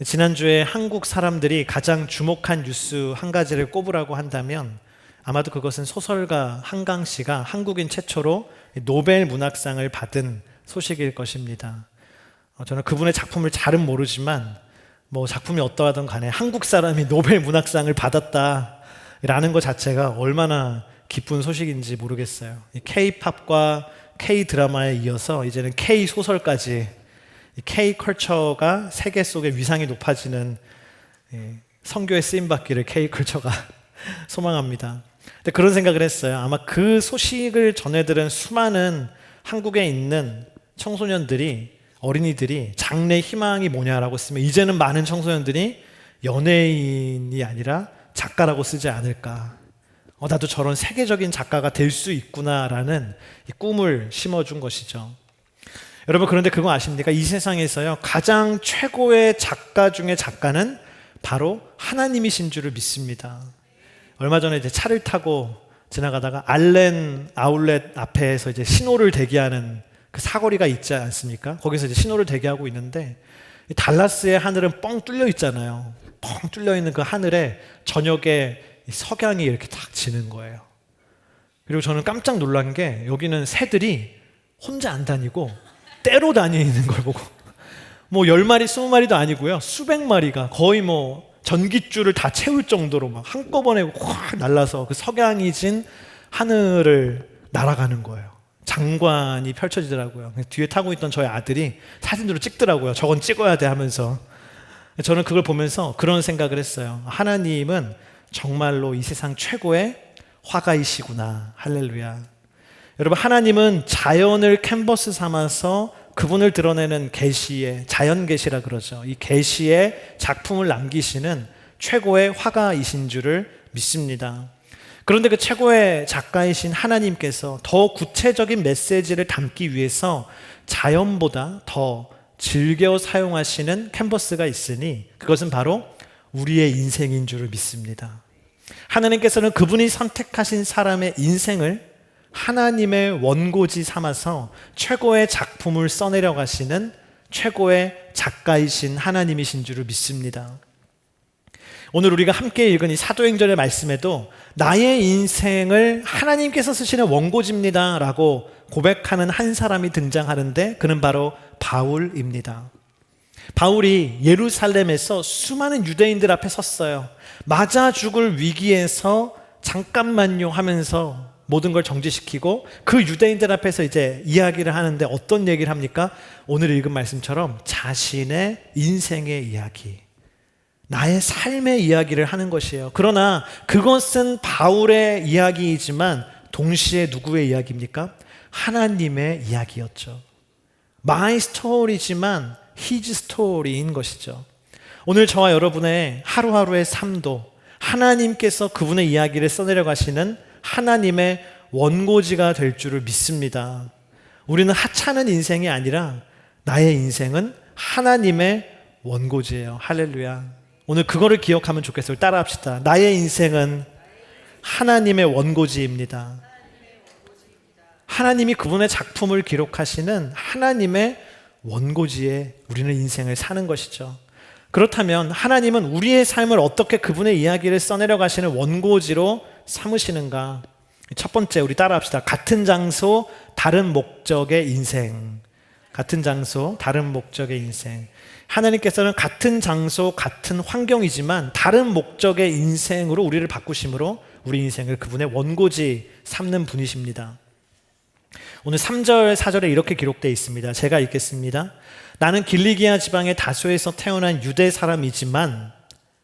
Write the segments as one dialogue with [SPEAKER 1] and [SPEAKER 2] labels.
[SPEAKER 1] 지난주에 한국 사람들이 가장 주목한 뉴스 한 가지를 꼽으라고 한다면 아마도 그것은 소설가 한강 씨가 한국인 최초로 노벨 문학상을 받은 소식일 것입니다. 저는 그분의 작품을 잘은 모르지만 작품이 어떠하든 간에 한국 사람이 노벨 문학상을 받았다라는 것 자체가 얼마나 기쁜 소식인지 모르겠어요. K-팝과 K-드라마에 이어서 이제는 K-소설까지 K-컬처가 세계 속에 위상이 높아지는 선교의 쓰임받기를 K-컬처가 소망합니다. 근데 그런 생각을 했어요. 아마 그 소식을 전해들은 수많은 한국에 있는 청소년들이, 어린이들이 장래 희망이 뭐냐라고 쓰면 이제는 많은 청소년들이 연예인이 아니라 작가라고 쓰지 않을까. 나도 저런 세계적인 작가가 될 수 있구나라는 이 꿈을 심어준 것이죠. 여러분, 그런데 그거 아십니까? 이 세상에서요, 가장 최고의 작가 중에 작가는 바로 하나님이신 줄을 믿습니다. 얼마 전에 이제 차를 타고 지나가다가 알렌 아울렛 앞에서 이제 신호를 대기하는 그 사거리가 있지 않습니까? 거기서 이제 신호를 대기하고 있는데 달라스의 하늘은 뻥 뚫려 있잖아요. 뻥 뚫려 있는 그 하늘에 저녁에 석양이 이렇게 탁 지는 거예요. 그리고 저는 깜짝 놀란 게 여기는 새들이 혼자 안 다니고 때로 다니는 걸 보고 10마리, 20마리도 아니고요. 수백 마리가 거의 전깃줄을 다 채울 정도로 막 한꺼번에 확 날라서 그 석양이 진 하늘을 날아가는 거예요. 장관이 펼쳐지더라고요. 뒤에 타고 있던 저희 아들이 사진으로 찍더라고요. 저건 찍어야 돼 하면서. 저는 그걸 보면서 그런 생각을 했어요. 하나님은 정말로 이 세상 최고의 화가이시구나. 할렐루야. 여러분, 하나님은 자연을 캔버스 삼아서 그분을 드러내는 계시의, 자연 계시라 그러죠. 이 계시의 작품을 남기시는 최고의 화가이신 줄을 믿습니다. 그런데 그 최고의 작가이신 하나님께서 더 구체적인 메시지를 담기 위해서 자연보다 더 즐겨 사용하시는 캔버스가 있으니 그것은 바로 우리의 인생인 줄을 믿습니다. 하나님께서는 그분이 선택하신 사람의 인생을 하나님의 원고지 삼아서 최고의 작품을 써내려 가시는 최고의 작가이신 하나님이신 줄을 믿습니다. 오늘 우리가 함께 읽은 이 사도행전의 말씀에도 나의 인생을 하나님께서 쓰시는 원고지입니다 라고 고백하는 한 사람이 등장하는데 그는 바로 바울입니다. 바울이 예루살렘에서 수많은 유대인들 앞에 섰어요. 맞아 죽을 위기에서 잠깐만요 하면서 모든 걸 정지시키고 그 유대인들 앞에서 이제 이야기를 하는데 어떤 얘기를 합니까? 오늘 읽은 말씀처럼 자신의 인생의 이야기, 나의 삶의 이야기를 하는 것이에요. 그러나 그것은 바울의 이야기이지만 동시에 누구의 이야기입니까? 하나님의 이야기였죠. My story지만 His story인 것이죠. 오늘 저와 여러분의 하루하루의 삶도 하나님께서 그분의 이야기를 써내려 가시는 하나님의 원고지가 될 줄을 믿습니다. 우리는 하찮은 인생이 아니라 나의 인생은 하나님의 원고지예요. 할렐루야. 오늘 그거를 기억하면 좋겠어요. 따라합시다. 나의 인생은 하나님의 원고지입니다. 하나님이 그분의 작품을 기록하시는 하나님의 원고지에 우리는 인생을 사는 것이죠. 그렇다면 하나님은 우리의 삶을 어떻게 그분의 이야기를 써내려 가시는 원고지로 삼으시는가? 첫 번째, 우리 따라합시다. 같은 장소, 다른 목적의 인생. 같은 장소, 다른 목적의 인생. 하나님께서는 같은 장소, 같은 환경이지만 다른 목적의 인생으로 우리를 바꾸심으로 우리 인생을 그분의 원고지 삼는 분이십니다. 오늘 3절, 4절에 이렇게 기록되어 있습니다. 제가 읽겠습니다. 나는 길리기아 지방의 다소에서 태어난 유대 사람이지만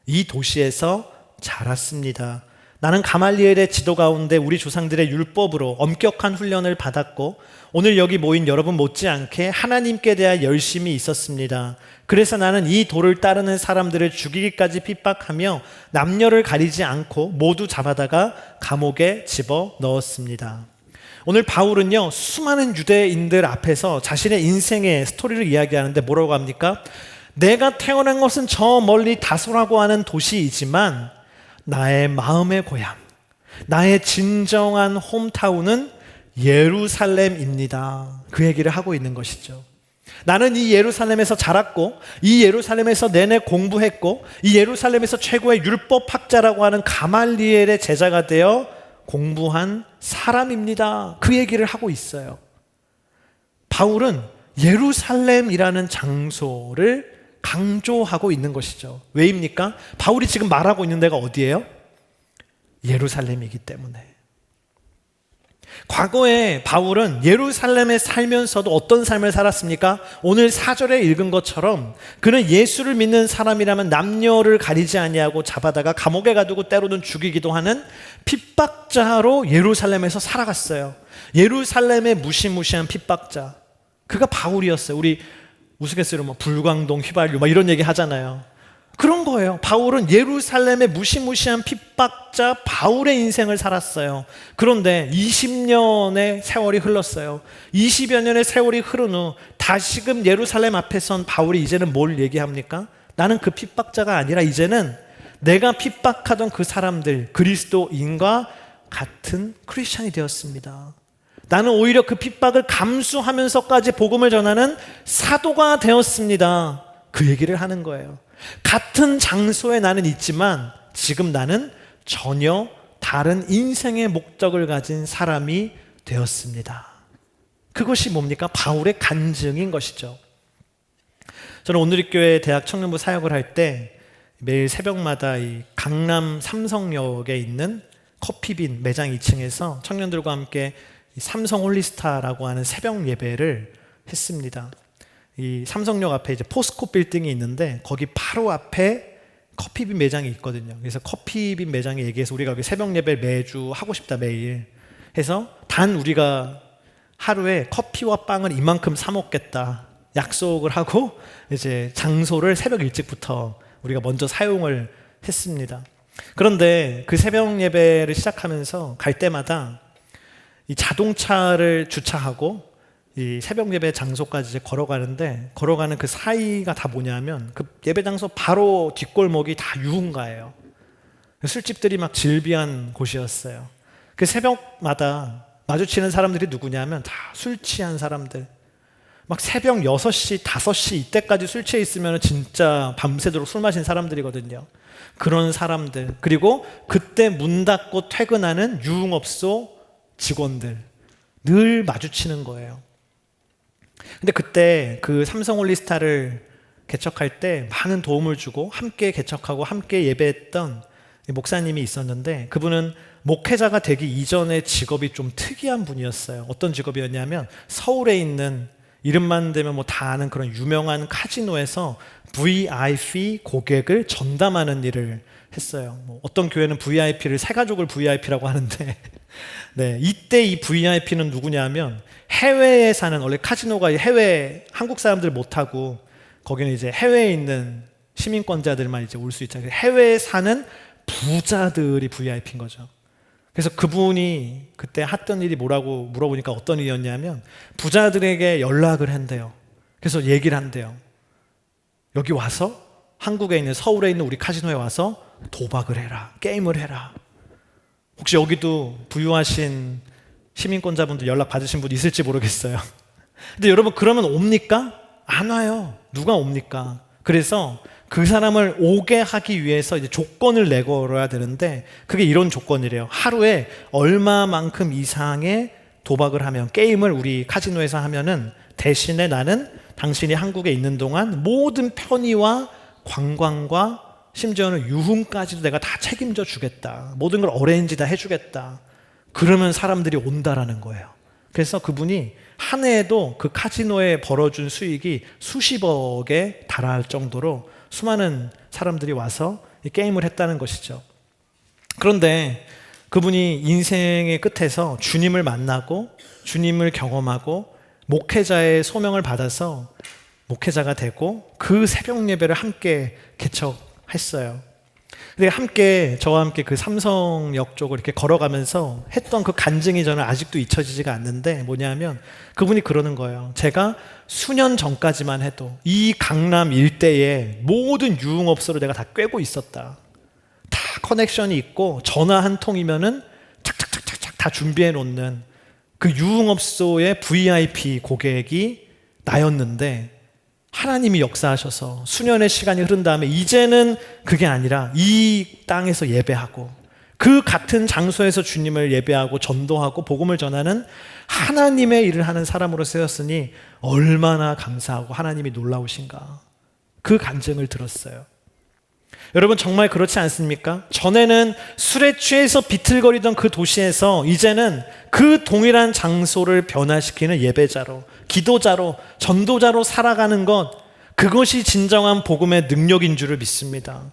[SPEAKER 1] 이 도시에서 자랐습니다. 나는 가말리엘의 지도 가운데 우리 조상들의 율법으로 엄격한 훈련을 받았고 오늘 여기 모인 여러분 못지않게 하나님께 대한 열심이 있었습니다. 그래서 나는 이 도를 따르는 사람들을 죽이기까지 핍박하며 남녀를 가리지 않고 모두 잡아다가 감옥에 집어 넣었습니다. 오늘 바울은요, 수많은 유대인들 앞에서 자신의 인생의 스토리를 이야기하는데 뭐라고 합니까? 내가 태어난 것은 저 멀리 다소라고 하는 도시이지만 나의 마음의 고향, 나의 진정한 홈타운은 예루살렘입니다. 그 얘기를 하고 있는 것이죠. 나는 이 예루살렘에서 자랐고 이 예루살렘에서 내내 공부했고 이 예루살렘에서 최고의 율법학자라고 하는 가말리엘의 제자가 되어 공부한 사람입니다. 그 얘기를 하고 있어요. 바울은 예루살렘이라는 장소를 강조하고 있는 것이죠. 왜입니까? 바울이 지금 말하고 있는 데가 어디예요? 예루살렘이기 때문에. 과거에 바울은 예루살렘에 살면서도 어떤 삶을 살았습니까? 오늘 4절에 읽은 것처럼 그는 예수를 믿는 사람이라면 남녀를 가리지 아니하고 잡아다가 감옥에 가두고 때로는 죽이기도 하는 핍박자로 예루살렘에서 살아갔어요. 예루살렘의 무시무시한 핍박자, 그가 바울이었어요. 우리 우스갯소리로 뭐 불광동 휘발유 막 이런 얘기 하잖아요. 그런 거예요. 바울은 예루살렘의 무시무시한 핍박자 바울의 인생을 살았어요. 그런데 20년의 세월이 흘렀어요. 20여 년의 세월이 흐른 후 다시금 예루살렘 앞에 선 바울이 이제는 뭘 얘기합니까? 나는 그 핍박자가 아니라 이제는 내가 핍박하던 그 사람들, 그리스도인과 같은 크리스찬이 되었습니다. 나는 오히려 그 핍박을 감수하면서까지 복음을 전하는 사도가 되었습니다. 그 얘기를 하는 거예요. 같은 장소에 나는 있지만 지금 나는 전혀 다른 인생의 목적을 가진 사람이 되었습니다. 그것이 뭡니까? 바울의 간증인 것이죠. 저는 오누리교회 대학 청년부 사역을 할 때 매일 새벽마다 이 강남 삼성역에 있는 커피빈 매장 2층에서 청년들과 함께 삼성 홀리스타라고 하는 새벽 예배를 했습니다. 이 삼성역 앞에 이제 포스코 빌딩이 있는데 거기 바로 앞에 커피빈 매장이 있거든요. 그래서 커피빈 매장에 얘기해서 우리가 여기 새벽 예배 매주 하고 싶다 매일 해서 단 우리가 하루에 커피와 빵을 이만큼 사 먹겠다 약속을 하고 이제 장소를 새벽 일찍부터 우리가 먼저 사용을 했습니다. 그런데 그 새벽 예배를 시작하면서 갈 때마다 이 자동차를 주차하고 이 새벽 예배 장소까지 이제 걸어가는데 걸어가는 그 사이가 다 뭐냐면 그 예배 장소 바로 뒷골목이 다 유흥가예요. 술집들이 막 즐비한 곳이었어요. 그 새벽마다 마주치는 사람들이 누구냐면 다 술 취한 사람들. 막 새벽 6시, 5시 이때까지 술 취해 있으면 진짜 밤새도록 술 마신 사람들이거든요. 그런 사람들, 그리고 그때 문 닫고 퇴근하는 유흥업소 직원들 늘 마주치는 거예요. 근데 그때 그 삼성 홀리스타를 개척할 때 많은 도움을 주고 함께 개척하고 함께 예배했던 목사님이 있었는데 그분은 목회자가 되기 이전의 직업이 좀 특이한 분이었어요. 어떤 직업이었냐면 서울에 있는 이름만 대면 뭐 다 아는 그런 유명한 카지노에서 VIP 고객을 전담하는 일을 했어요. 뭐 어떤 교회는 VIP를 새 가족을 VIP라고 하는데 네, 이때 이 VIP는 누구냐면 해외에 사는, 원래 카지노가 해외 한국 사람들 못 하고 거기는 이제 해외에 있는 시민권자들만 이제 올 수 있잖아요. 해외에 사는 부자들이 VIP인 거죠. 그래서 그분이 그때 했던 일이 뭐라고 물어보니까 어떤 일이었냐면 부자들에게 연락을 한대요. 그래서 얘기를 한대요. 여기 와서 한국에 있는 서울에 있는 우리 카지노에 와서 도박을 해라, 게임을 해라. 혹시 여기도 부유하신 시민권자분들 연락 받으신 분 있을지 모르겠어요. 근데 여러분 그러면 옵니까? 안 와요. 누가 옵니까? 그래서 그 사람을 오게 하기 위해서 이제 조건을 내걸어야 되는데 그게 이런 조건이래요. 하루에 얼마만큼 이상의 도박을 하면, 게임을 우리 카지노에서 하면은 대신에 나는 당신이 한국에 있는 동안 모든 편의와 관광과 심지어는 유흥까지도 내가 다 책임져 주겠다. 모든 걸 어레인지 다 해주겠다. 그러면 사람들이 온다라는 거예요. 그래서 그분이 한 해에도 그 카지노에 벌어준 수익이 수십억에 달할 정도로 수많은 사람들이 와서 이 게임을 했다는 것이죠. 그런데 그분이 인생의 끝에서 주님을 만나고 주님을 경험하고 목회자의 소명을 받아서 목회자가 되고 그 새벽 예배를 함께 개척했어요. 근데 함께 저와 함께 그 삼성역 쪽을 이렇게 걸어가면서 했던 그 간증이 저는 아직도 잊혀지지가 않는데 뭐냐면 그분이 그러는 거예요. 제가 수년 전까지만 해도 이 강남 일대에 모든 유흥업소를 내가 다 꿰고 있었다. 다 커넥션이 있고 전화 한 통이면은 착착착착착 다 준비해 놓는 그 유흥업소의 VIP 고객이 나였는데 하나님이 역사하셔서 수년의 시간이 흐른 다음에 이제는 그게 아니라 이 땅에서 예배하고 그 같은 장소에서 주님을 예배하고 전도하고 복음을 전하는 하나님의 일을 하는 사람으로 쓰였으니 얼마나 감사하고 하나님이 놀라우신가. 그 간증을 들었어요. 여러분 정말 그렇지 않습니까? 전에는 술에 취해서 비틀거리던 그 도시에서 이제는 그 동일한 장소를 변화시키는 예배자로, 기도자로, 전도자로 살아가는 것, 그것이 진정한 복음의 능력인 줄을 믿습니다.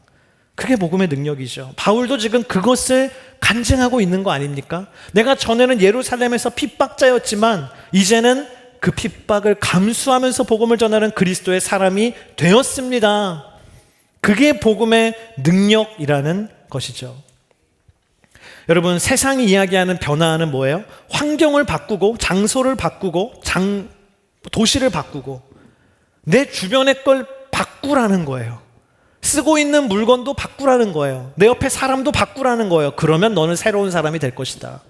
[SPEAKER 1] 그게 복음의 능력이죠. 바울도 지금 그것을 간증하고 있는 거 아닙니까? 내가 전에는 예루살렘에서 핍박자였지만 이제는 그 핍박을 감수하면서 복음을 전하는 그리스도의 사람이 되었습니다. 그게 복음의 능력이라는 것이죠. 여러분 세상이 이야기하는 변화는 뭐예요? 환경을 바꾸고 장소를 바꾸고 도시를 바꾸고 내 주변의 걸 바꾸라는 거예요. 쓰고 있는 물건도 바꾸라는 거예요. 내 옆에 사람도 바꾸라는 거예요. 그러면 너는 새로운 사람이 될 것이다.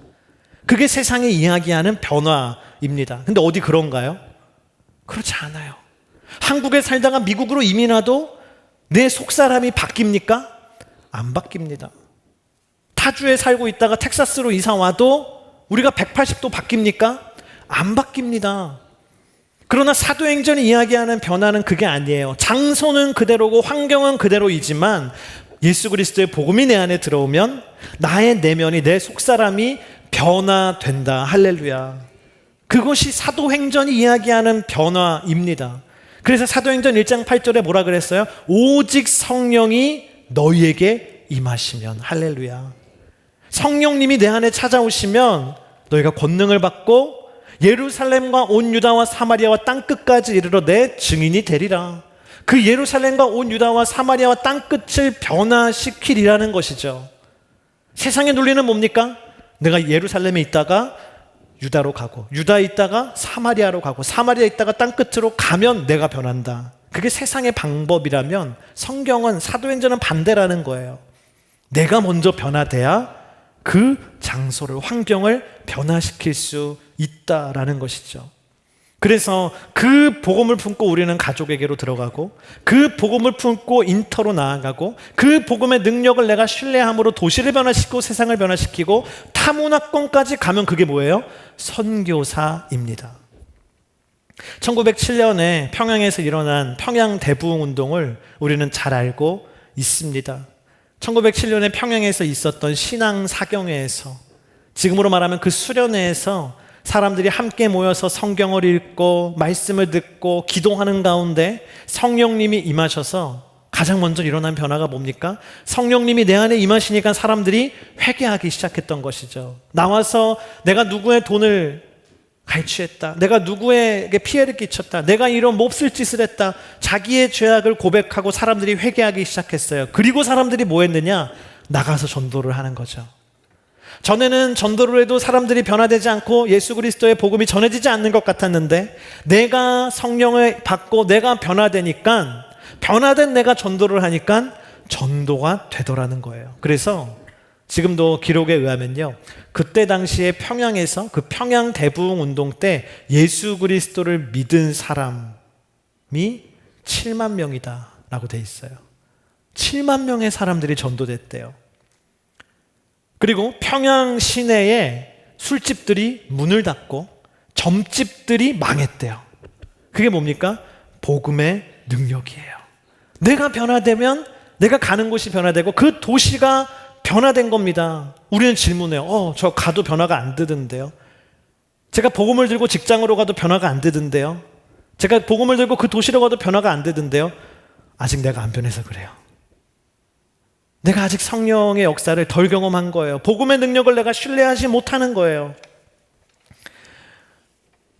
[SPEAKER 1] 그게 세상이 이야기하는 변화입니다. 근데 어디 그런가요? 그렇지 않아요. 한국에 살다가 미국으로 이민 와도 내 속사람이 바뀝니까? 안 바뀝니다. 타주에 살고 있다가 텍사스로 이사 와도 우리가 180도 바뀝니까? 안 바뀝니다. 그러나 사도행전이 이야기하는 변화는 그게 아니에요. 장소는 그대로고 환경은 그대로이지만 예수 그리스도의 복음이 내 안에 들어오면 나의 내면이, 내 속사람이 변화된다. 할렐루야. 그것이 사도행전이 이야기하는 변화입니다. 그래서 사도행전 1장 8절에 뭐라 그랬어요? 오직 성령이 너희에게 임하시면. 할렐루야. 성령님이 내 안에 찾아오시면 너희가 권능을 받고 예루살렘과 온 유다와 사마리아와 땅끝까지 이르러 내 증인이 되리라. 그 예루살렘과 온 유다와 사마리아와 땅끝을 변화시키리라는 것이죠. 세상의 논리는 뭡니까? 내가 예루살렘에 있다가 유다로 가고 유다에 있다가 사마리아로 가고 사마리아에 있다가 땅끝으로 가면 내가 변한다. 그게 세상의 방법이라면 성경은, 사도행전은 반대라는 거예요. 내가 먼저 변화돼야 그 장소를, 환경을 변화시킬 수 있다라는 것이죠. 그래서 그 복음을 품고 우리는 가족에게로 들어가고 그 복음을 품고 인터로 나아가고 그 복음의 능력을 내가 신뢰함으로 도시를 변화시키고 세상을 변화시키고 타문화권까지 가면 그게 뭐예요? 선교사입니다. 1907년에 평양에서 일어난 평양 대부흥 운동을 우리는 잘 알고 있습니다. 1907년에 평양에서 있었던 신앙 사경회에서, 지금으로 말하면 그 수련회에서 사람들이 함께 모여서 성경을 읽고 말씀을 듣고 기도하는 가운데 성령님이 임하셔서 가장 먼저 일어난 변화가 뭡니까? 성령님이 내 안에 임하시니까 사람들이 회개하기 시작했던 것이죠. 나와서 내가 누구의 돈을 갈취했다, 내가 누구에게 피해를 끼쳤다, 내가 이런 몹쓸 짓을 했다, 자기의 죄악을 고백하고 사람들이 회개하기 시작했어요. 그리고 사람들이 뭐 했느냐? 나가서 전도를 하는 거죠. 전에는 전도를 해도 사람들이 변화되지 않고 예수 그리스도의 복음이 전해지지 않는 것 같았는데 내가 성령을 받고 내가 변화되니까, 변화된 내가 전도를 하니까 전도가 되더라는 거예요. 그래서 지금도 기록에 의하면요, 그때 당시에 평양에서 그 평양 대부흥 운동 때 예수 그리스도를 믿은 사람이 7만 명이다 라고 돼 있어요. 7만 명의 사람들이 전도됐대요. 그리고 평양 시내에 술집들이 문을 닫고 점집들이 망했대요. 그게 뭡니까? 복음의 능력이에요. 내가 변화되면 내가 가는 곳이 변화되고 그 도시가 변화된 겁니다. 우리는 질문해요. 저 가도 변화가 안 되던데요. 제가 복음을 들고 직장으로 가도 변화가 안 되던데요. 제가 복음을 들고 그 도시로 가도 변화가 안 되던데요. 아직 내가 안 변해서 그래요. 내가 아직 성령의 역사를 덜 경험한 거예요. 복음의 능력을 내가 신뢰하지 못하는 거예요.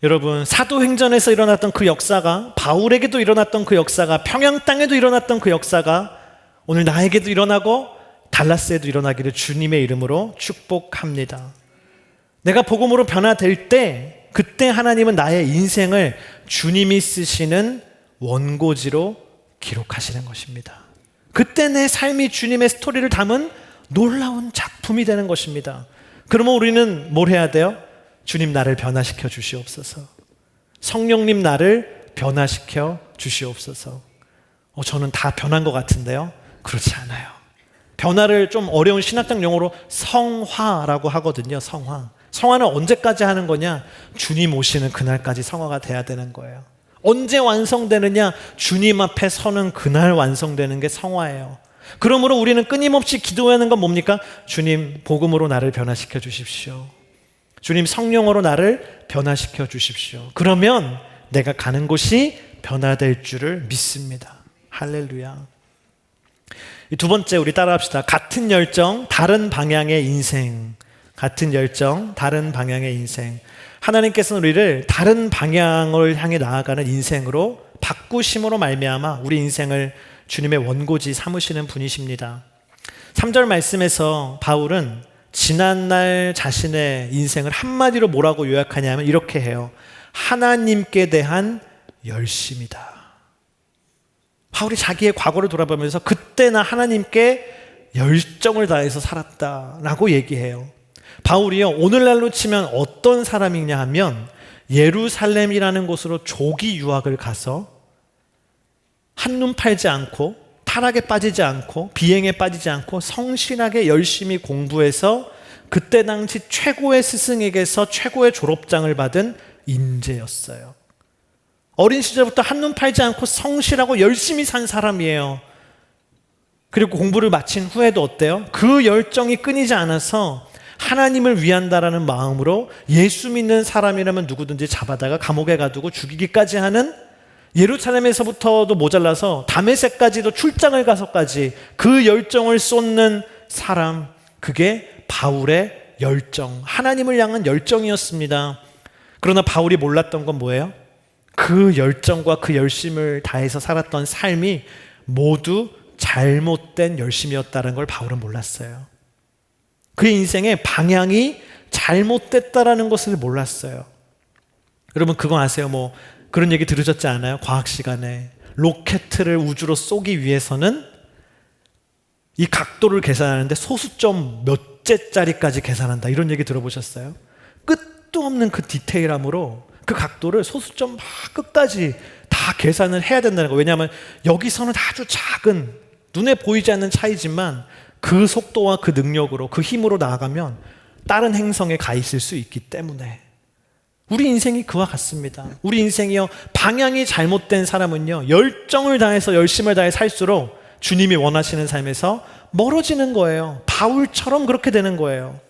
[SPEAKER 1] 여러분, 사도행전에서 일어났던 그 역사가, 바울에게도 일어났던 그 역사가, 평양 땅에도 일어났던 그 역사가 오늘 나에게도 일어나고 달라스에도 일어나기를 주님의 이름으로 축복합니다. 내가 복음으로 변화될 때, 그때 하나님은 나의 인생을 주님이 쓰시는 원고지로 기록하시는 것입니다. 그때 내 삶이 주님의 스토리를 담은 놀라운 작품이 되는 것입니다. 그러면 우리는 뭘 해야 돼요? 주님 나를 변화시켜 주시옵소서. 성령님 나를 변화시켜 주시옵소서. 저는 다 변한 것 같은데요. 그렇지 않아요. 변화를 좀 어려운 신학적 용어로 성화라고 하거든요. 성화는 언제까지 하는 거냐? 주님 오시는 그날까지 성화가 돼야 되는 거예요. 언제 완성되느냐? 주님 앞에 서는 그날 완성되는 게 성화예요. 그러므로 우리는 끊임없이 기도하는 건 뭡니까? 주님, 복음으로 나를 변화시켜 주십시오. 주님, 성령으로 나를 변화시켜 주십시오. 그러면 내가 가는 곳이 변화될 줄을 믿습니다. 할렐루야. 두 번째, 우리 따라합시다. 같은 열정, 다른 방향의 인생. 같은 열정, 다른 방향의 인생. 하나님께서는 우리를 다른 방향을 향해 나아가는 인생으로 바꾸심으로 말미암아 우리 인생을 주님의 원고지 삼으시는 분이십니다. 3절 말씀에서 바울은 지난날 자신의 인생을 한마디로 뭐라고 요약하냐면 이렇게 해요. 하나님께 대한 열심이다. 바울이 자기의 과거를 돌아보면서 그때 나 하나님께 열정을 다해서 살았다라고 얘기해요. 바울이요, 오늘날로 치면 어떤 사람이냐 하면 예루살렘이라는 곳으로 조기 유학을 가서 한눈 팔지 않고 타락에 빠지지 않고 비행에 빠지지 않고 성실하게 열심히 공부해서 그때 당시 최고의 스승에게서 최고의 졸업장을 받은 인재였어요. 어린 시절부터 한눈 팔지 않고 성실하고 열심히 산 사람이에요. 그리고 공부를 마친 후에도 어때요? 그 열정이 끊이지 않아서 하나님을 위한다라는 마음으로 예수 믿는 사람이라면 누구든지 잡아다가 감옥에 가두고 죽이기까지 하는, 예루살렘에서부터도 모자라서 다메섹까지도 출장을 가서까지 그 열정을 쏟는 사람, 그게 바울의 열정, 하나님을 향한 열정이었습니다. 그러나 바울이 몰랐던 건 뭐예요? 그 열정과 그 열심을 다해서 살았던 삶이 모두 잘못된 열심이었다는 걸 바울은 몰랐어요. 그의 인생의 방향이 잘못됐다라는 것을 몰랐어요. 여러분 그거 아세요? 뭐 그런 얘기 들으셨지 않아요? 과학 시간에 로켓을 우주로 쏘기 위해서는 이 각도를 계산하는데 소수점 몇 제짜리까지 계산한다, 이런 얘기 들어보셨어요? 끝도 없는 그 디테일함으로 그 각도를 소수점 막 끝까지 다 계산을 해야 된다는 거예요. 왜냐하면 여기서는 아주 작은 눈에 보이지 않는 차이지만 그 속도와 그 능력으로 그 힘으로 나아가면 다른 행성에 가 있을 수 있기 때문에 우리 인생이 그와 같습니다. 우리 인생이요, 방향이 잘못된 사람은요, 열정을 다해서 열심을 다해 살수록 주님이 원하시는 삶에서 멀어지는 거예요. 바울처럼 그렇게 되는 거예요.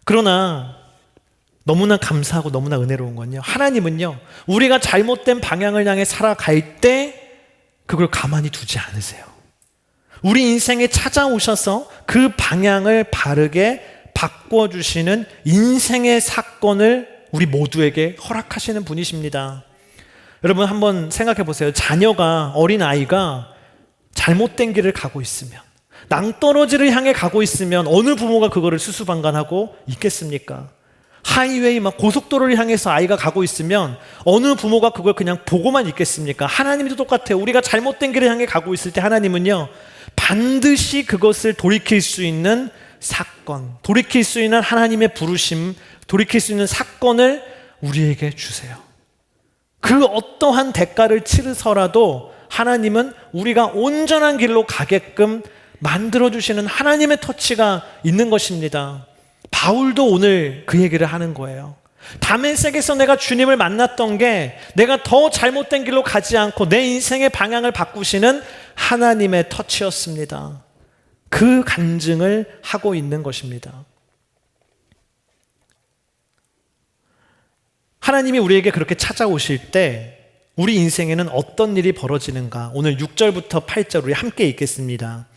[SPEAKER 1] 그러나 너무나 감사하고 너무나 은혜로운 건요, 하나님은요, 우리가 잘못된 방향을 향해 살아갈 때 그걸 가만히 두지 않으세요. 우리 인생에 찾아오셔서 그 방향을 바르게 바꿔주시는 인생의 사건을 우리 모두에게 허락하시는 분이십니다. 여러분 한번 생각해 보세요. 자녀가, 어린아이가 잘못된 길을 가고 있으면, 낭떠러지를 향해 가고 있으면 어느 부모가 그거를 수수방관하고 있겠습니까? 하이웨이 막 고속도로를 향해서 아이가 가고 있으면 어느 부모가 그걸 그냥 보고만 있겠습니까? 하나님도 똑같아요. 우리가 잘못된 길을 향해 가고 있을 때 하나님은요, 반드시 그것을 돌이킬 수 있는 사건, 돌이킬 수 있는 하나님의 부르심, 돌이킬 수 있는 사건을 우리에게 주세요. 그 어떠한 대가를 치르서라도 하나님은 우리가 온전한 길로 가게끔 만들어주시는 하나님의 터치가 있는 것입니다. 바울도 오늘 그 얘기를 하는 거예요. 다메섹에서 내가 주님을 만났던 게 내가 더 잘못된 길로 가지 않고 내 인생의 방향을 바꾸시는 하나님의 터치였습니다. 그 간증을 하고 있는 것입니다. 하나님이 우리에게 그렇게 찾아오실 때 우리 인생에는 어떤 일이 벌어지는가? 오늘 6절부터 8절 우리 함께 읽겠습니다.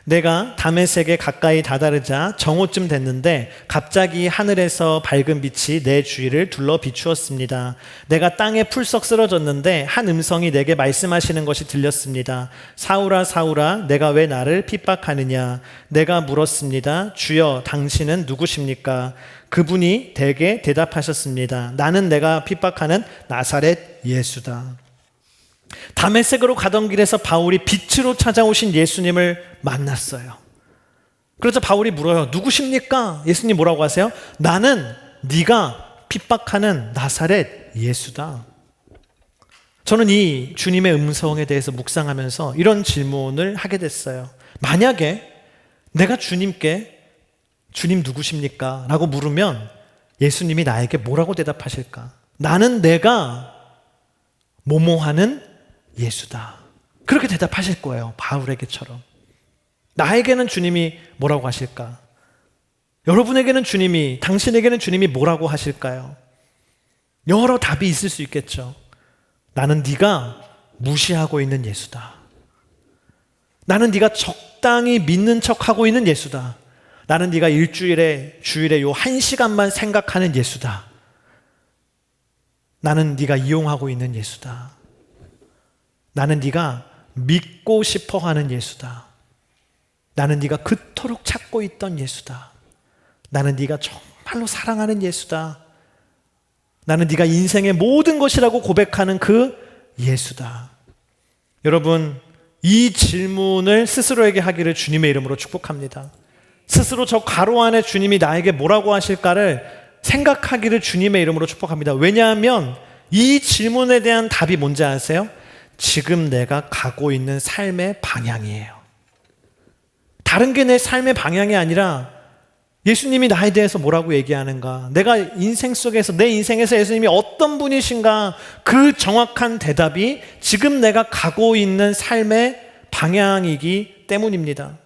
[SPEAKER 1] 내가 다메섹에 가까이 다다르자 정오쯤 됐는데 갑자기 하늘에서 밝은 빛이 내 주위를 둘러 비추었습니다. 내가 땅에 풀썩 쓰러졌는데 한 음성이 내게 말씀하시는 것이 들렸습니다. 사울아 사울아 내가 왜 나를 핍박하느냐? 내가 물었습니다. 주여 당신은 누구십니까? 그분이 대개 대답하셨습니다. 나는 내가 핍박하는 나사렛 예수다. 다메섹으로 가던 길에서 바울이 빛으로 찾아오신 예수님을 만났어요. 그래서 바울이 물어요. 누구십니까? 예수님 뭐라고 하세요? 나는 네가 핍박하는 나사렛 예수다. 저는 이 주님의 음성에 대해서 묵상하면서 이런 질문을 하게 됐어요. 만약에 내가 주님께 주님 누구십니까? 라고 물으면 예수님이 나에게 뭐라고 대답하실까? 나는 내가 뭐뭐하는 예수다. 그렇게 대답하실 거예요. 바울에게처럼. 나에게는 주님이 뭐라고 하실까? 여러분에게는 주님이, 당신에게는 주님이 뭐라고 하실까요? 여러 답이 있을 수 있겠죠. 나는 네가 무시하고 있는 예수다. 나는 네가 적당히 믿는 척하고 있는 예수다. 나는 네가 주일에 요 1시간만 생각하는 예수다. 나는 네가 이용하고 있는 예수다. 나는 네가 믿고 싶어 하는 예수다. 나는 네가 그토록 찾고 있던 예수다. 나는 네가 정말로 사랑하는 예수다. 나는 네가 인생의 모든 것이라고 고백하는 그 예수다. 여러분, 이 질문을 스스로에게 하기를 주님의 이름으로 축복합니다. 스스로 저 가로 안에 주님이 나에게 뭐라고 하실까를 생각하기를 주님의 이름으로 축복합니다. 왜냐하면 이 질문에 대한 답이 뭔지 아세요? 지금 내가 가고 있는 삶의 방향이에요. 다른 게 내 삶의 방향이 아니라 예수님이 나에 대해서 뭐라고 얘기하는가, 내가 인생 속에서, 내 인생에서 예수님이 어떤 분이신가, 그 정확한 대답이 지금 내가 가고 있는 삶의 방향이기 때문입니다.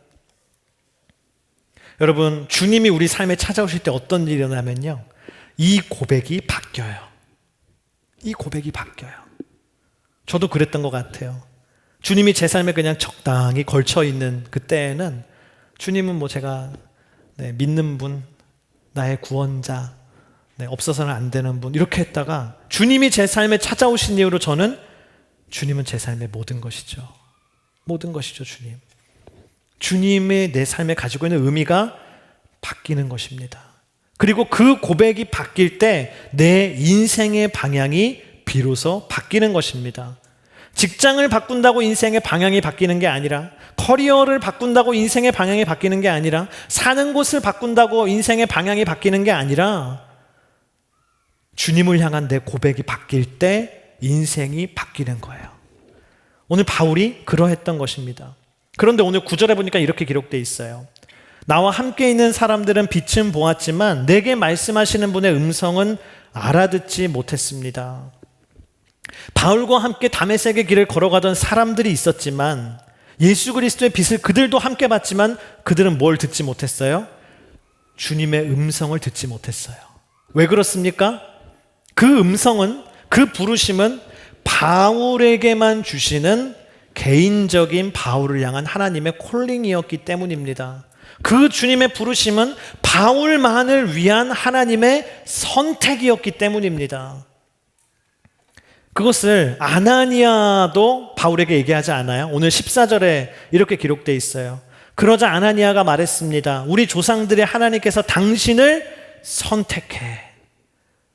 [SPEAKER 1] 여러분, 주님이 우리 삶에 찾아오실 때 어떤 일이 일어나면요, 이 고백이 바뀌어요. 이 고백이 바뀌어요. 저도 그랬던 것 같아요. 주님이 제 삶에 그냥 적당히 걸쳐있는 그때에는 주님은 뭐 제가 믿는 분, 나의 구원자, 없어서는 안 되는 분, 이렇게 했다가 주님이 제 삶에 찾아오신 이후로 저는 주님은 제 삶의 모든 것이죠. 모든 것이죠, 주님. 주님의 내 삶에 가지고 있는 의미가 바뀌는 것입니다. 그리고 그 고백이 바뀔 때 내 인생의 방향이 비로소 바뀌는 것입니다. 직장을 바꾼다고 인생의 방향이 바뀌는 게 아니라, 커리어를 바꾼다고 인생의 방향이 바뀌는 게 아니라, 사는 곳을 바꾼다고 인생의 방향이 바뀌는 게 아니라, 주님을 향한 내 고백이 바뀔 때 인생이 바뀌는 거예요. 오늘 바울이 그러했던 것입니다. 그런데 오늘 9절에 보니까 이렇게 기록되어 있어요. 나와 함께 있는 사람들은 빛은 보았지만 내게 말씀하시는 분의 음성은 알아듣지 못했습니다. 바울과 함께 다메섹의 길을 걸어가던 사람들이 있었지만, 예수 그리스도의 빛을 그들도 함께 봤지만 그들은 뭘 듣지 못했어요? 주님의 음성을 듣지 못했어요. 왜 그렇습니까? 그 음성은, 그 부르심은 바울에게만 주시는 개인적인 바울을 향한 하나님의 콜링이었기 때문입니다. 그 주님의 부르심은 바울만을 위한 하나님의 선택이었기 때문입니다. 그것을 아나니아도 바울에게 얘기하지 않아요? 오늘 14절에 이렇게 기록되어 있어요. 그러자 아나니아가 말했습니다. 우리 조상들의 하나님께서 당신을 선택해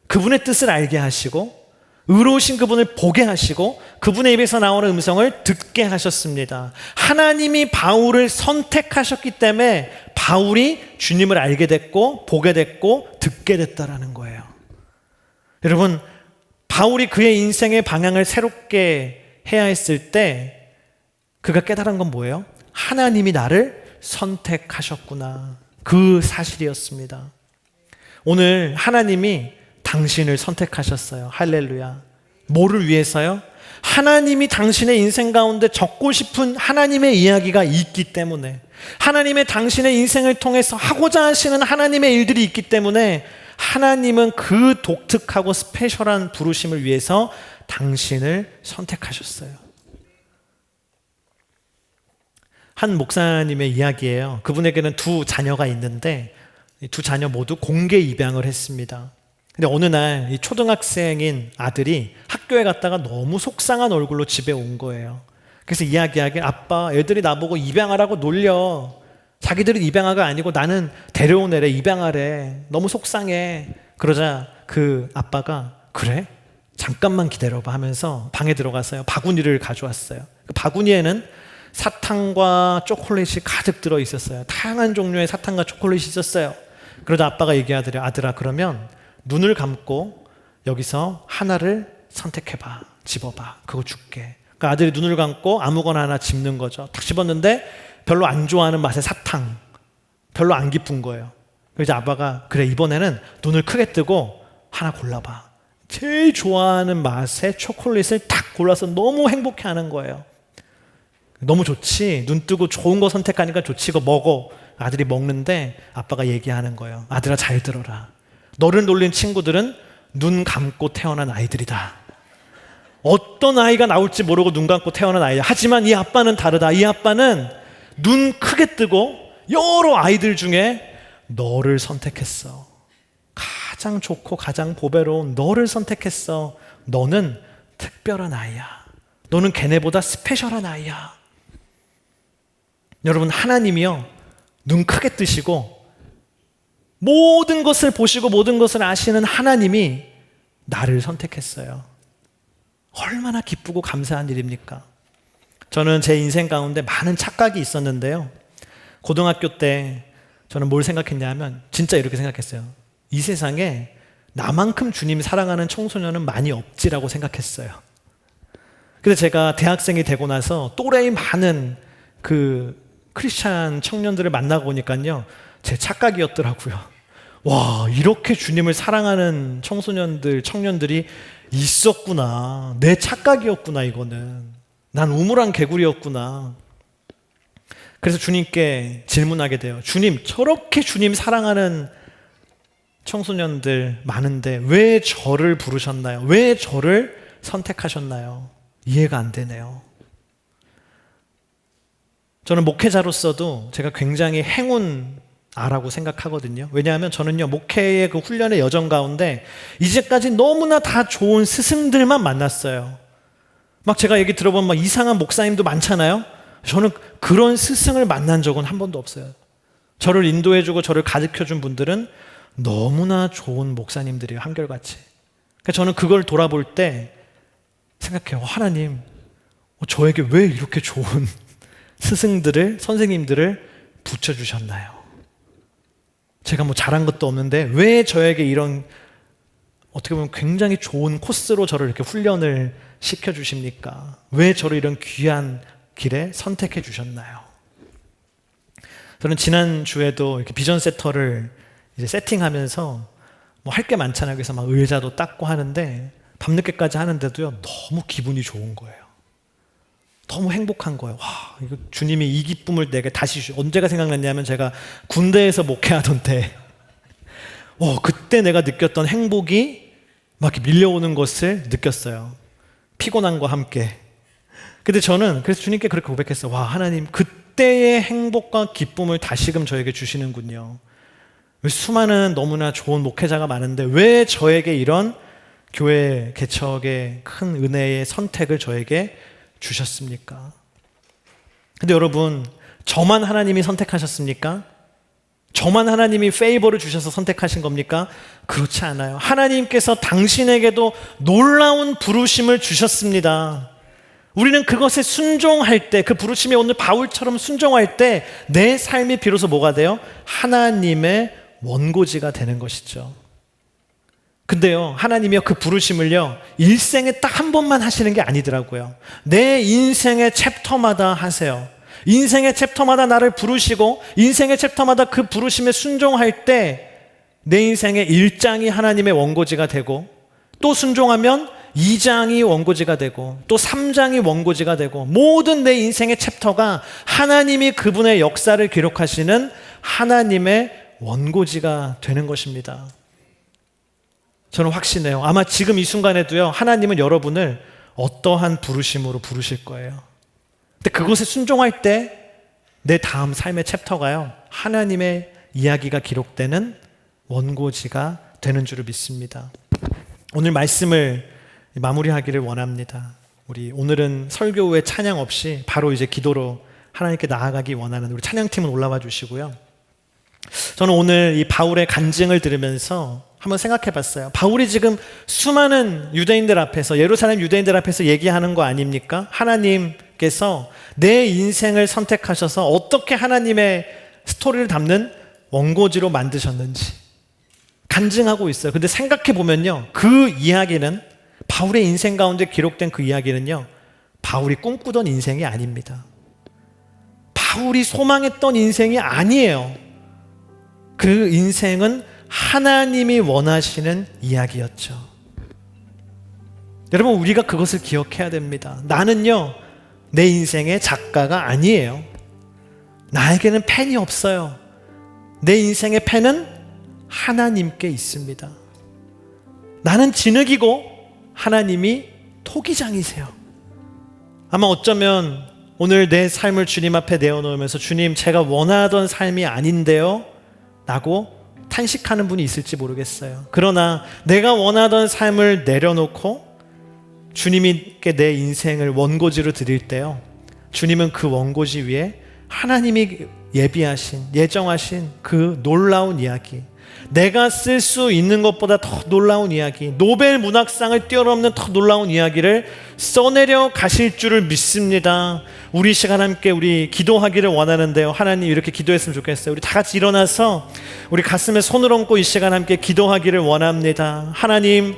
[SPEAKER 1] 그분의 뜻을 알게 하시고 의로우신 그분을 보게 하시고 그분의 입에서 나오는 음성을 듣게 하셨습니다. 하나님이 바울을 선택하셨기 때문에 바울이 주님을 알게 됐고 보게 됐고 듣게 됐다라는 거예요. 여러분, 바울이 그의 인생의 방향을 새롭게 해야 했을 때 그가 깨달은 건 뭐예요? 하나님이 나를 선택하셨구나. 그 사실이었습니다. 오늘 하나님이 당신을 선택하셨어요. 할렐루야. 뭐를 위해서요? 하나님이 당신의 인생 가운데 적고 싶은 하나님의 이야기가 있기 때문에, 하나님의 당신의 인생을 통해서 하고자 하시는 하나님의 일들이 있기 때문에 하나님은 그 독특하고 스페셜한 부르심을 위해서 당신을 선택하셨어요. 한 목사님의 이야기예요. 그분에게는 두 자녀가 있는데 두 자녀 모두 공개 입양을 했습니다. 근데 어느 날 이 초등학생인 아들이 학교에 갔다가 너무 속상한 얼굴로 집에 온 거예요. 그래서 이야기하길, 아빠, 애들이 나보고 입양하라고 놀려. 자기들은 입양아가 아니고 나는 데려온 애래, 입양하래. 너무 속상해. 그러자 그 아빠가, 그래? 잠깐만 기다려봐 하면서 방에 들어가서요, 바구니를 가져왔어요. 그 바구니에는 사탕과 초콜릿이 가득 들어 있었어요. 다양한 종류의 사탕과 초콜릿이 있었어요. 그러자 아빠가 얘기하더래요. 아들아, 그러면 눈을 감고 여기서 하나를 선택해봐. 집어봐. 그거 줄게. 그러니까 아들이 눈을 감고 아무거나 하나 집는 거죠. 탁 집었는데 별로 안 좋아하는 맛의 사탕. 별로 안 기쁜 거예요. 그래서 아빠가 그래 이번에는 눈을 크게 뜨고 하나 골라봐. 제일 좋아하는 맛의 초콜릿을 탁 골라서 너무 행복해하는 거예요. 너무 좋지. 눈 뜨고 좋은 거 선택하니까 좋지. 이거 먹어. 아들이 먹는데 아빠가 얘기하는 거예요. 아들아 잘 들어라. 너를 놀린 친구들은 눈 감고 태어난 아이들이다. 어떤 아이가 나올지 모르고 눈 감고 태어난 아이야. 하지만 이 아빠는 다르다. 이 아빠는 눈 크게 뜨고 여러 아이들 중에 너를 선택했어. 가장 좋고 가장 보배로운 너를 선택했어. 너는 특별한 아이야. 너는 걔네보다 스페셜한 아이야. 여러분, 하나님이요 눈 크게 뜨시고 모든 것을 보시고 모든 것을 아시는 하나님이 나를 선택했어요. 얼마나 기쁘고 감사한 일입니까? 저는 제 인생 가운데 많은 착각이 있었는데요. 고등학교 때 저는 뭘 생각했냐면 진짜 이렇게 생각했어요. 이 세상에 나만큼 주님 사랑하는 청소년은 많이 없지라고 생각했어요. 근데 제가 대학생이 되고 나서 또래의 많은 그 크리스찬 청년들을 만나고 보니까요, 제 착각이었더라고요. 와, 이렇게 주님을 사랑하는 청년들이 있었구나. 내 착각이었구나, 이거는. 난 우물안 개구리였구나. 그래서 주님께 질문하게 돼요. 주님, 저렇게 주님 사랑하는 청소년들 많은데 왜 저를 부르셨나요? 왜 저를 선택하셨나요? 이해가 안 되네요. 저는 목회자로서도 제가 굉장히 행운아라고 생각하거든요. 왜냐하면 저는요, 목회의 그 훈련의 여정 가운데 이제까지 너무나 다 좋은 스승들만 만났어요. 막 제가 얘기 들어보면 막 이상한 목사님도 많잖아요. 저는 그런 스승을 만난 적은 한 번도 없어요. 저를 인도해주고 저를 가르쳐준 분들은 너무나 좋은 목사님들이에요, 한결같이. 그러니까 저는 그걸 돌아볼 때 생각해요. 하나님, 저에게 왜 이렇게 좋은 스승들을, 선생님들을 붙여주셨나요? 제가 뭐 잘한 것도 없는데 왜 저에게 이런 어떻게 보면 굉장히 좋은 코스로 저를 이렇게 훈련을 시켜주십니까? 왜 저를 이런 귀한 길에 선택해 주셨나요? 저는 지난주에도 이렇게 비전 세터를 이제 세팅하면서 뭐 할 게 많잖아요. 그래서 막 의자도 닦고 하는데 밤늦게까지 하는데도요, 너무 기분이 좋은 거예요. 너무 행복한 거예요. 와, 이거 주님이 이 기쁨을 내게 다시 언제가 생각났냐면 제가 군대에서 목회하던 때, 그때 내가 느꼈던 행복이 막 이렇게 밀려오는 것을 느꼈어요. 피곤함과 함께. 근데 저는 그래서 주님께 그렇게 고백했어요. 와, 하나님, 그때의 행복과 기쁨을 다시금 저에게 주시는군요. 수많은 너무나 좋은 목회자가 많은데 왜 저에게 이런 교회 개척의 큰 은혜의 선택을 저에게 주셨습니까? 근데 여러분, 저만 하나님이 선택하셨습니까? 저만 하나님이 페이버를 주셔서 선택하신 겁니까? 그렇지 않아요. 하나님께서 당신에게도 놀라운 부르심을 주셨습니다. 우리는 그것에 순종할 때, 그 부르심에 오늘 바울처럼 순종할 때 내 삶이 비로소 뭐가 돼요? 하나님의 원고지가 되는 것이죠. 근데요, 하나님이요, 그 부르심을요, 일생에 딱 한 번만 하시는 게 아니더라고요. 내 인생의 챕터마다 하세요. 인생의 챕터마다 나를 부르시고, 인생의 챕터마다 그 부르심에 순종할 때, 내 인생의 1장이 하나님의 원고지가 되고, 또 순종하면 2장이 원고지가 되고, 또 3장이 원고지가 되고, 모든 내 인생의 챕터가 하나님이 그분의 역사를 기록하시는 하나님의 원고지가 되는 것입니다. 저는 확신해요. 아마 지금 이 순간에도요, 하나님은 여러분을 어떠한 부르심으로 부르실 거예요. 근데 그것에 순종할 때 내 다음 삶의 챕터가요, 하나님의 이야기가 기록되는 원고지가 되는 줄을 믿습니다. 오늘 말씀을 마무리하기를 원합니다. 우리 오늘은 설교 후에 찬양 없이 바로 이제 기도로 하나님께 나아가기 원하는 우리 찬양팀은 올라와 주시고요. 저는 오늘 이 바울의 간증을 들으면서 한번 생각해 봤어요. 바울이 지금 수많은 유대인들 앞에서, 예루살렘 유대인들 앞에서 얘기하는 거 아닙니까? 하나님께서 내 인생을 선택하셔서 어떻게 하나님의 스토리를 담는 원고지로 만드셨는지 간증하고 있어요. 근데 생각해 보면요, 그 이야기는 바울의 인생 가운데 기록된 그 이야기는요, 바울이 꿈꾸던 인생이 아닙니다. 바울이 소망했던 인생이 아니에요. 그 인생은 하나님이 원하시는 이야기였죠. 여러분, 우리가 그것을 기억해야 됩니다. 나는요, 내 인생의 작가가 아니에요. 나에게는 펜이 없어요. 내 인생의 펜은 하나님께 있습니다. 나는 진흙이고 하나님이 토기장이세요. 아마 어쩌면 오늘 내 삶을 주님 앞에 내어놓으면서 주님, 제가 원하던 삶이 아닌데요 라고 탄식하는 분이 있을지 모르겠어요. 그러나 내가 원하던 삶을 내려놓고 주님께 내 인생을 원고지로 드릴 때요, 주님은 그 원고지 위에 하나님이 예정하신 그 놀라운 이야기, 내가 쓸 수 있는 것보다 더 놀라운 이야기, 노벨 문학상을 뛰어넘는 더 놀라운 이야기를 써내려 가실 줄을 믿습니다. 우리 시간 함께 우리 기도하기를 원하는데요, 하나님 이렇게 기도했으면 좋겠어요. 우리 다 같이 일어나서 우리 가슴에 손을 얹고 이 시간 함께 기도하기를 원합니다. 하나님,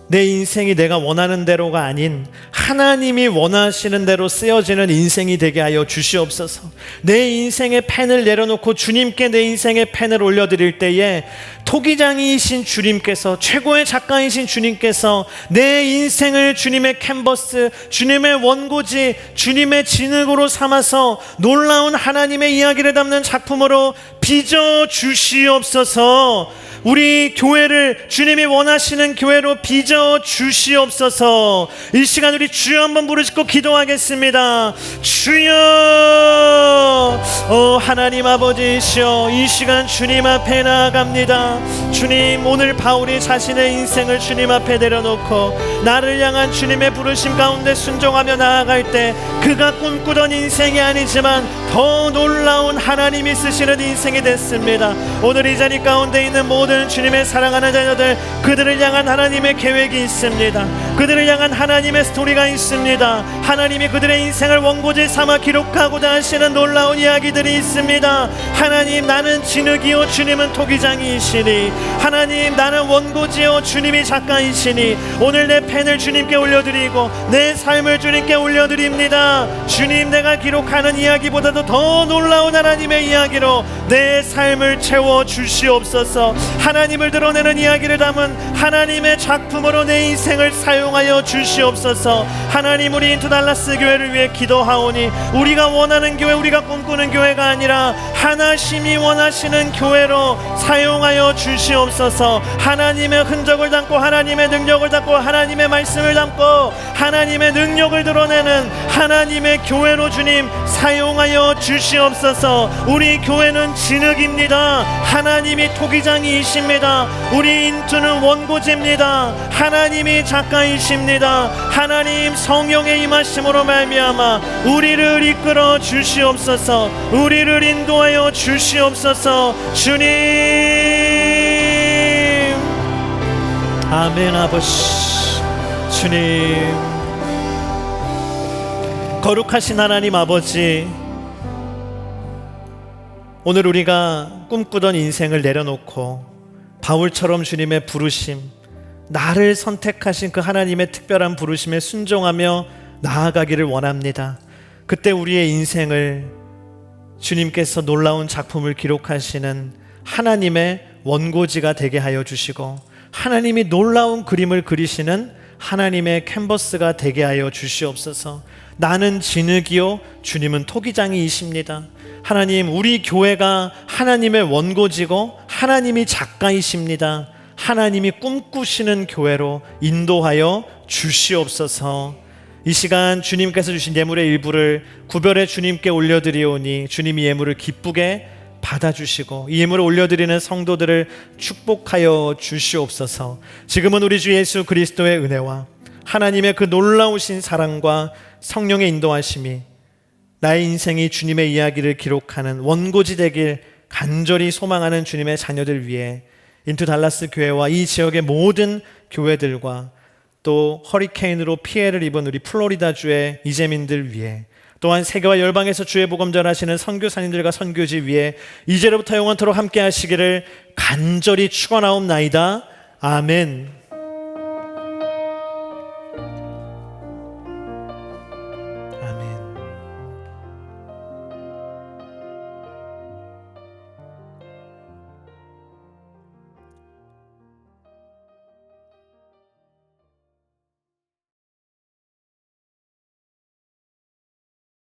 [SPEAKER 1] 내 인생이 내가 원하는 대로가 아닌 하나님이 원하시는 대로 쓰여지는 인생이 되게 하여 주시옵소서. 내 인생의 펜을 내려놓고 주님께 내 인생의 펜을 올려드릴 때에 토기장이신 주님께서, 최고의 작가이신 주님께서 내 인생을 주님의 캔버스, 주님의 원고지, 주님의 진흙으로 삼아서 놀라운 하나님의 이야기를 담는 작품으로 빚어 주시옵소서. 우리 교회를 주님이 원하시는 교회로 빚어 주시옵소서. 이 시간 우리 주여 한번 부르짖고 기도하겠습니다. 주여, 하나님 아버지시여, 이 시간 주님 앞에 나아갑니다. 주님, 오늘 바울이 자신의 인생을 주님 앞에 내려놓고 나를 향한 주님의 부르심 가운데 순종하며 나아갈 때 그가 꿈꾸던 인생이 아니지만 더 놀라운 하나님이 쓰시는 인생이 됐습니다. 오늘 이 자리 가운데 있는 모든 주님의 사랑하는 자녀들, 그들을 향한 하나님의 계획이 있습니다. 그들을 향한 하나님의 스토리가 있습니다. 하나님이 그들의 인생을 원고지 삼아 기록하고자 하시는 놀라운 이야기들이 있습니다. 하나님, 나는 진흙이요 주님은 토기장이시니, 하나님 나는 원고지요 주님이 작가이시니, 오늘 내 펜을 주님께 올려드리고 내 삶을 주님께 올려드립니다. 주님, 내가 기록하는 이야기보다도 더 놀라운 하나님의 이야기로 내 삶을 채워 주시옵소서. 하나님을 드러내는 이야기를 담은 하나님의 작품으로 내 인생을 사용하여 주시옵소서. 하나님, 우리 인투 달라스 교회를 위해 기도하오니 우리가 원하는 교회, 우리가 꿈꾸는 교회가 아니라 하나님이 원하시는 교회로 사용하여 주시옵소서. 하나님의 흔적을 담고 하나님의 능력을 담고 하나님의 말씀을 담고 하나님의 능력을 드러내는 하나님의 교회로 주님 사용하여 주시옵소서. 우리 교회는 진흙입니다. 하나님이 토기장이십니다. 우리 인투는 원고지입니다. 하나님이 작가이십니다. 하나님, 성령의 임하심으로 말미암아 우리를 이끌어 주시옵소서. 우리를 인도하여 주시옵소서. 주님, 아멘. 아버지 주님, 거룩하신 하나님 아버지, 오늘 우리가 꿈꾸던 인생을 내려놓고 바울처럼 주님의 부르심, 나를 선택하신 그 하나님의 특별한 부르심에 순종하며 나아가기를 원합니다. 그때 우리의 인생을 주님께서 놀라운 작품을 기록하시는 하나님의 원고지가 되게 하여 주시고, 하나님이 놀라운 그림을 그리시는 하나님의 캔버스가 되게 하여 주시옵소서. 나는 진흙이요 주님은 토기장이이십니다. 하나님, 우리 교회가 하나님의 원고지고 하나님이 작가이십니다. 하나님이 꿈꾸시는 교회로 인도하여 주시옵소서. 이 시간 주님께서 주신 예물의 일부를 구별해 주님께 올려드리오니 주님이 예물을 기쁘게 받아주시고 이 예물을 올려드리는 성도들을 축복하여 주시옵소서. 지금은 우리 주 예수 그리스도의 은혜와 하나님의 그 놀라우신 사랑과 성령의 인도하심이 나의 인생이 주님의 이야기를 기록하는 원고지 되길 간절히 소망하는 주님의 자녀들 위해 인투 달라스 교회와 이 지역의 모든 교회들과 또 허리케인으로 피해를 입은 우리 플로리다주의 이재민들 위해, 또한 세계와 열방에서 주의 복음 전하시는 선교사님들과 선교지 위에 이제로부터 영원토록 함께 하시기를 간절히 축원하옵나이다. 아멘.